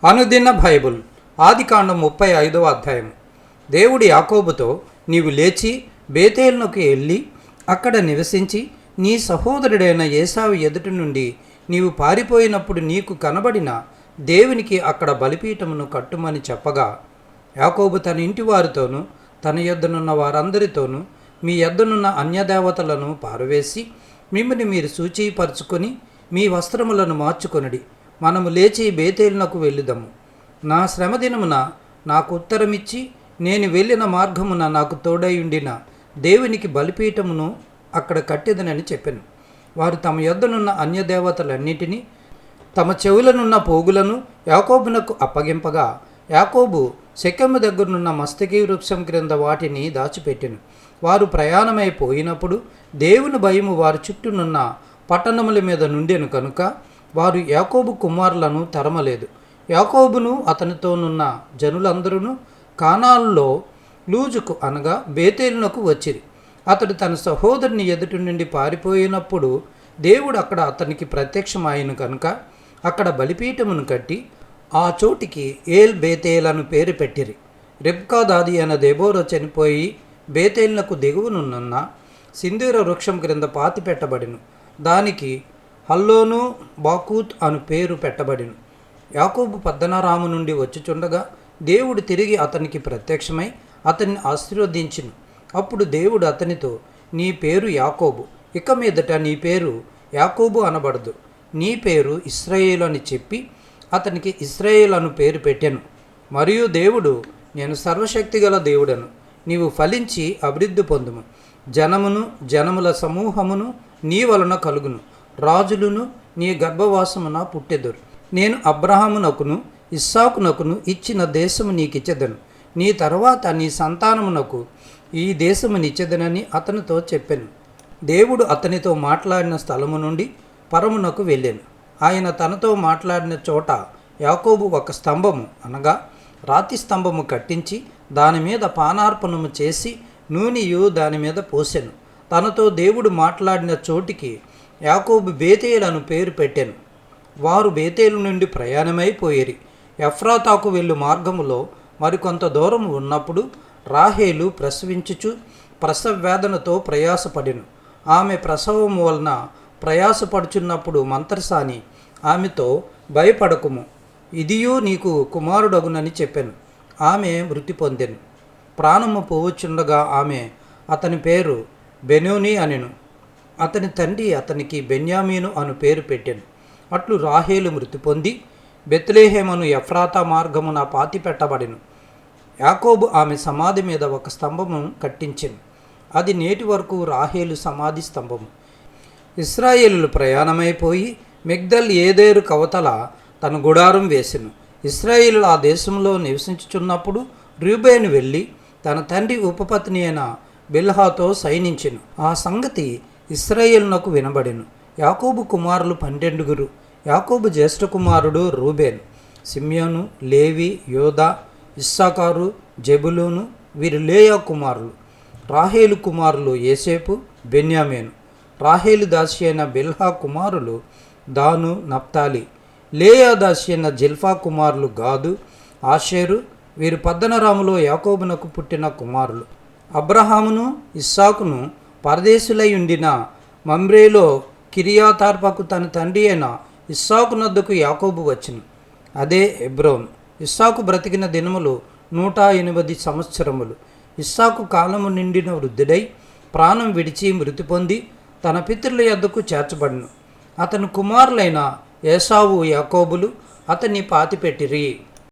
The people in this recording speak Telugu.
అనుదిన బైబుల్ ఆదికాండం 35వ అధ్యాయం. దేవుడు యాకోబుతో, నీవు లేచి బేతేలునకు వెళ్ళి అక్కడ నివసించి నీ సహోదరుడైన ఏసావు ఎదుటి నుండి నీవు పారిపోయినప్పుడు నీకు కనబడిన దేవునికి అక్కడ బలిపీఠమును కట్టుమని చెప్పగా, యాకోబు తన ఇంటి వారితోనూ తన యొద్దనున్న వారందరితోనూ మీ యొద్దనున్న అన్యదేవతలను పారవేసి మిమ్మల్ని మీరు సూచీపరుచుకొని మీ వస్త్రములను మార్చుకొనడి, మనము లేచి బేతేలునకు వెళ్ళుదము. నా శ్రమదినమున నాకు ఉత్తరమిచ్చి నేను వెళ్ళిన మార్గమున నాకు తోడై ఉండిన దేవునికి బలిపీఠమును అక్కడ కట్టెదనని చెప్పాను. వారు తమ యొద్దనున్న అన్యదేవతలన్నిటినీ తమ చెవులనున్న పోగులను యాకోబునకు అప్పగింపగా, యాకోబు షెకెము దగ్గరనున్న మస్తకి వృక్షం క్రింద వాటిని దాచిపెట్టెను. వారు ప్రయాణమైపోయినప్పుడు దేవుని భయము వారి చుట్టూనున్న పట్టణముల మీద నుండెను కనుక వారు యాకోబు కుమారులను తరమలేదు. యాకోబును అతనితోనున్న జనులందరూ కానానులో లూజుకు అనగా బేతేలునకు వచ్చిరి. అతడు తన సహోదరుని ఎదుటి నుండి పారిపోయినప్పుడు దేవుడు అక్కడ అతనికి ప్రత్యక్షమాయను కనుక అక్కడ బలిపీఠమును కట్టి ఆ చోటికి ఏల్ బేతేల్ అను పేరు పెట్టిరి. రెబ్కా దాది అయిన దెబోరా చనిపోయి బేతేలునకు దిగువనున్న సింధూర వృక్షం క్రింద పాతి పెట్టబడిను. దానికి హల్లోను బాకూత్ అను పేరు పెట్టబడిను. యాకోబు పద్దనరాము నుండి వచ్చుచుండగా దేవుడు తిరిగి అతనికి ప్రత్యక్షమై అతన్ని ఆశీర్వదించెను. అప్పుడు దేవుడు అతనితో, నీ పేరు యాకోబు, ఇక మీదట నీ పేరు యాకోబు అనబడదు, నీ పేరు ఇశ్రాయేలు అని చెప్పి అతనికి ఇశ్రాయేలు అను పేరు పెట్టెను. మరియు దేవుడు, నేను సర్వశక్తిగల దేవుడను, నీవు ఫలించి అభివృద్ధి పొందుము, జనమును జనముల సమూహమును నీ వలన కలుగును, రాజులను నీ గర్భవాసమున పుట్టెదరు. నేను అబ్రహామునకును ఇస్సాకునకును ఇచ్చిన దేశము నీకిచ్చెదను, నీ తర్వాత నీ సంతానమునకు ఈ దేశమునిచ్చెదనని అతనితో చెప్పాను. దేవుడు అతనితో మాట్లాడిన స్థలము నుండి పరమునకు వెళ్ళాను. ఆయన తనతో మాట్లాడిన చోట యాకోబు ఒక స్తంభము అనగా రాతి స్తంభము కట్టించి దాని మీద పానార్పణము చేసి నూనెయు దాని మీద పోసెను. తనతో దేవుడు మాట్లాడిన చోటికి యాకోబు బేతేలు అను పేరు పెట్టాను. వారు బేతేలు నుండి ప్రయాణమైపోయేరి. ఎఫ్రాతాకు వెళ్ళు మార్గములో మరికొంత దూరం ఉన్నప్పుడు రాహేలు ప్రసవించుచు ప్రసవ వేదనతో ప్రయాసపడెను. ఆమె ప్రసవము వలన ప్రయాసపడుచున్నప్పుడు మంత్రసాని ఆమెతో, భయపడకుము, ఇదియూ నీకు కుమారుడగునని చెప్పాను. ఆమె మృతి పొందెను. ప్రాణము పోవచ్చుండగా ఆమె అతని పేరు బెనోని అనెను. అతని తండ్రి అతనికి బెన్యామీను అను పేరు పెట్టెను. అట్లు రాహేలు మృతి పొంది బెత్లెహేమును ఎఫ్రాతా మార్గమున పాతి పెట్టబడెను. యాకోబు ఆమె సమాధి మీద ఒక స్తంభము కట్టించెను. అది నేటి వరకు రాహేలు సమాధి స్తంభము. ఇశ్రాయేలులు ప్రయాణమైపోయి మిగ్దల్ ఏదేరు కవతల తన గుడారం వేసెను. ఇశ్రాయేలులు ఆ దేశంలో నివసించుచున్నప్పుడు రూబేను వెళ్ళి తన తండ్రి ఉపపత్ని అయిన బిల్హాతో సైనించెను. ఆ సంగతి ఇశ్రాయేలునకు వినబడెను. యాకోబు కుమారులు 12. యాకోబు జ్యేష్ఠ కుమారుడు రూబేన్, సిమ్యోను, లేవి, యోదా, ఇస్సాకారు, జెబులూను వీరు లేయా కుమారులు. రాహేలు కుమారులు యోసేపు, బెన్యామీను. రాహేలు దాసి అయిన బిల్హా కుమారులు దాను, నప్తాలి. లేయా దాసి అయిన జిల్ఫా కుమారులు గాదు, ఆషేరు. వీరు పద్దనరాములో యాకోబునకు పుట్టిన కుమారులు. అబ్రహామును ఇస్సాకును పరదేశులై ఉండిన మమ్రేలో కిరియాతార్పకు తన తండ్రి అయిన ఇస్సాకు నద్దకు యాకోబు వచ్చెను. అదే హెబ్రోన్. ఇస్సాకు బ్రతికిన దినములు 180 సంవత్సరములు. ఇస్సాకు కాలము నిండిన వృద్ధుడై ప్రాణం విడిచి మృతి పొంది తన పితరుల యొద్దకు చేర్చబడెను. అతని కుమారులైన ఏసావు, యాకోబులు అతన్ని పాతిపెట్టిరి.